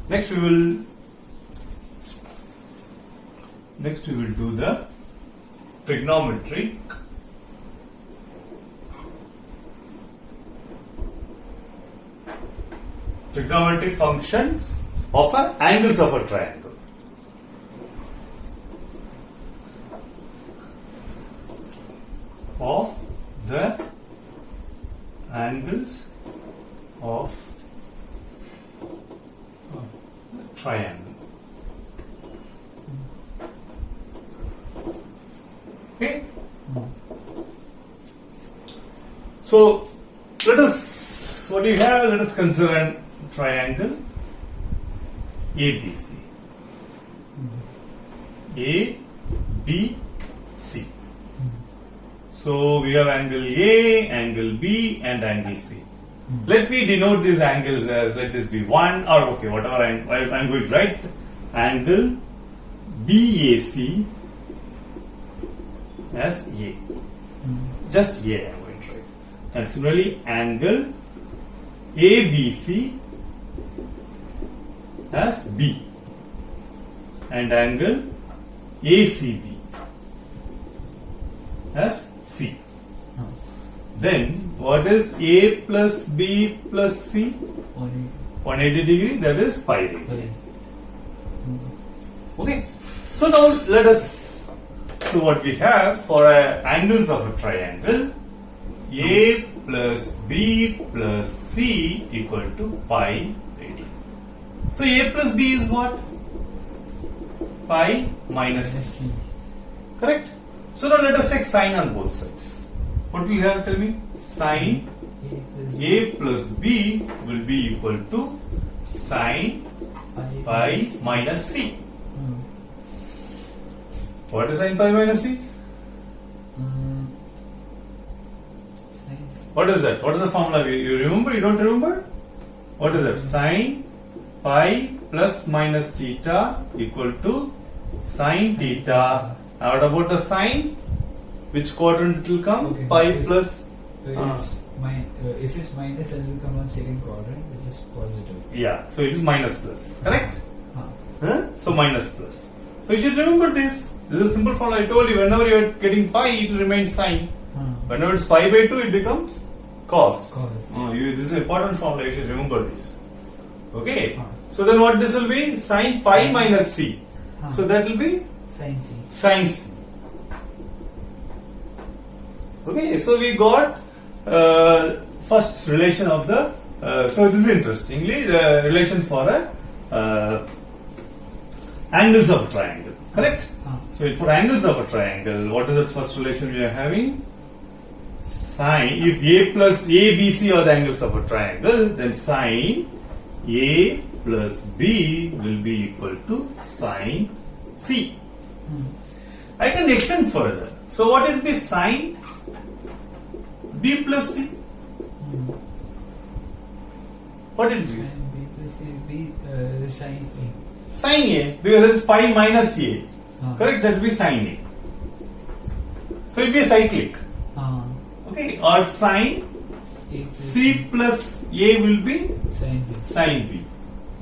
Next we will do the trigonometric functions of angles of a triangle. Of the angles of a triangle. Okay. So let us, what do you have? Let us consider a triangle ABC. ABC. So we have angle A, angle B, and angle C. Let me denote these angles as, let this be 1 or okay, whatever I'm going to write. Angle BAC as A. Just A I'm going to write. And similarly, angle ABC as B. And angle ACB as C. Then what is A plus B plus C? 180 degree, that is pi degree. Okay. So now let us see what we have for angles of a triangle. A plus B plus C equal to pi radian. So A plus B is what? Pi minus C. Correct? So now let us take sine on both sides. What will you have? Tell me. Sine A plus B will be equal to sine pi minus C. What is sine pi minus C? What is that? What is the formula? You remember? You don't remember? What is that? Sine pi plus minus theta equal to sine theta. Now what about the sine? Which quadrant it will come? Okay, Pi plus. If it's minus, then it will come on second quadrant, which is positive. Yeah, so it is minus plus. Correct? Huh. So minus plus. So you should remember this. This is a simple formula. I told you, whenever you are getting pi, it will remain sine. Whenever it's pi by 2, it becomes cos. This is an important formula. You should remember this. Okay. So then what this will be? Sine pi minus c. So that will be Sin C. sine c. Okay. So we got first relation of the. So this is interestingly the relation for angles of a triangle. Correct. So for angles of a triangle, what is the first relation we are having? Sine, if A plus A, B, C are the angles of a triangle, then sine A plus B will be equal to sine C. I can extend further. So what will be sine B plus C? What will it be? Sin B plus C will be sin A. Sine A, because that is pi minus A. Correct? That will be sine A. So it will be a cyclic. Okay, or sine A plus C plus A will be sin B. sine B.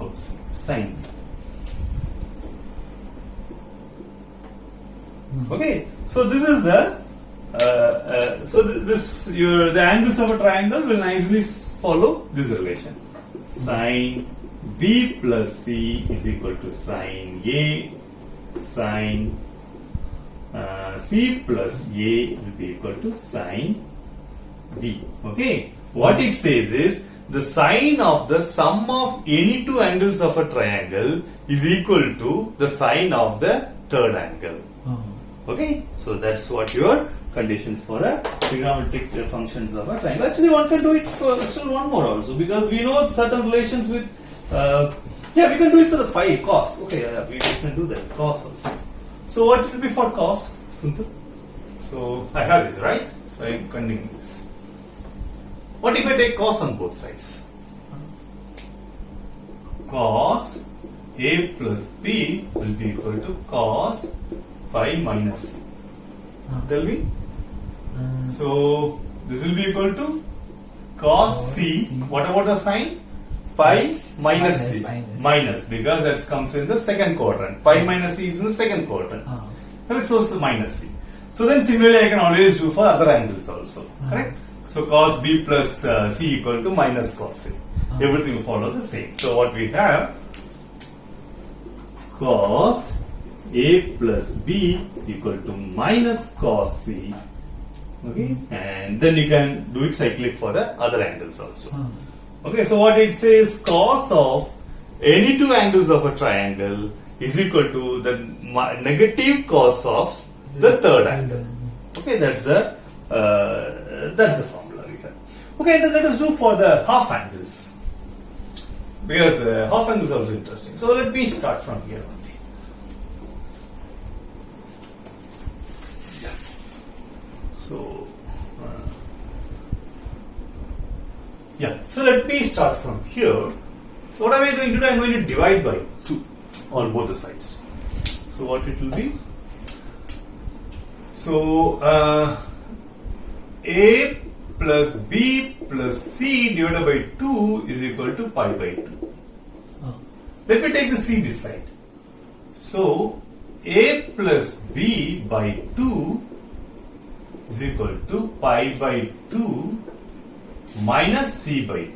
Oops, sine B. Okay, so this is the the angles of a triangle will nicely follow this relation. Sine B plus C is equal to sine A. Sine C plus A will be equal to sine B. Okay. What it says is the sine of the sum of any two angles of a triangle is equal to the sine of the third angle. Okay. So that's what your conditions for a trigonometric functions of a triangle. Actually, one can do it for still one more also, because we know certain relations with. Yeah, we can do it for the pi cos. Okay, yeah, we can do that cos also. So what will be for cos? Simple. So I have this, right? So I am continuing this. What if I take cos on both sides? Cos A plus B will be equal to cos pi minus C. Tell me. So this will be equal to cos C. What about the sine? pi minus c. Minus. Minus, because that comes in the second quadrant. Pi minus c is in the second quadrant. Correct? So it's the minus c. So then similarly I can always do for other angles also. Correct? So cos b plus c equal to minus cos a. Everything will follow the same. So what we have, cos a plus b equal to minus cos c. Okay, and then you can do it cyclic for the other angles also. Okay, so what it says, cos of any two angles of a triangle is equal to the negative cos of the third angle. Okay, that's the formula we have. Okay, then let us do for the half angles, because half angles are also interesting. So let me start from here only. Yeah. So so let me start from here. So what am I going to do? I am going to divide by 2 on both the sides. So what it will be? So a plus b plus c divided by 2 is equal to pi by 2. Let me take the c this side. So a plus b by 2 is equal to pi by 2 minus c by 2.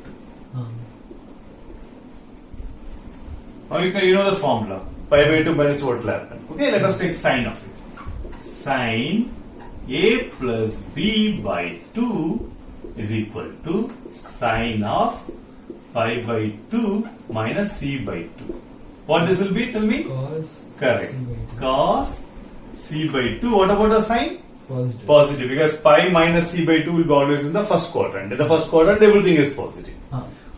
Now you know the formula. Pi by 2 minus what will happen? Okay, let us take sine of it. Sine a plus b by 2 is equal to sine of pi by 2 minus c by 2. What this will be? Tell me. Cos. Correct. C by 2. Cos c by 2. What about the sign? Positive. Positive, because pi minus c by 2 will be always in the first quadrant. In the first quadrant, everything is positive.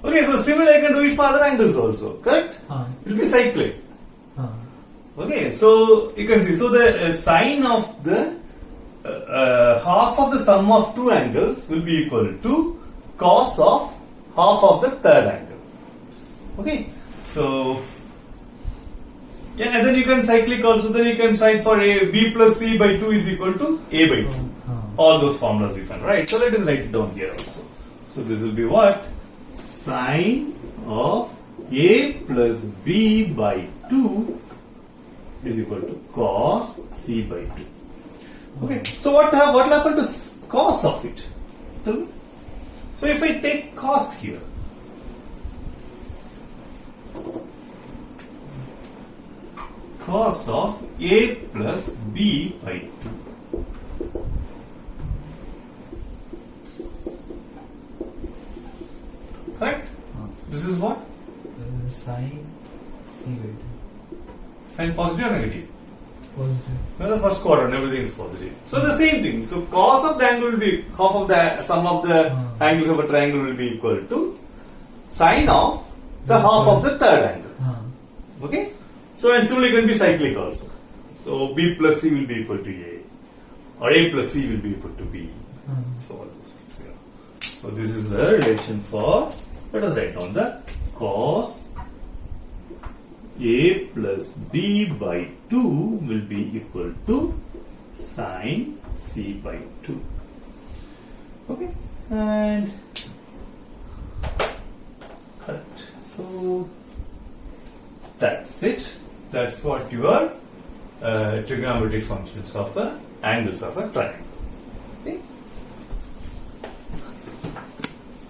Okay, so similarly I can do it for other angles also, correct? It will be cyclic. Okay, so you can see, so the sine of the half of the sum of two angles will be equal to cos of half of the third angle. Okay, so yeah, and then you can cyclic also, then you can cite for a b plus c by 2 is equal to a by 2. All those formulas you can write. So let us write it down here also. So this will be what? Sine of a plus b by 2 is equal to cos c by 2. Okay, so what will happen to cos of it? Tell me. So if I take cos here, cos of a plus b by 2. Correct? This is what? Sine c by 2. Sign positive or negative? Positive. Well, the first quadrant, everything is positive. So the same thing. So cos of the angle will be half of the sum of the angles of a triangle will be equal to sine of the half of the third angle. Okay? So and similarly it can be cyclic also. So b plus c will be equal to a, or a plus c will be equal to b. So all those things here. So this is the relation for, let us write down the cos a plus b by 2 will be equal to sine c by 2. Okay, and correct. So that's it. That's what your trigonometric functions of the angles of a triangle.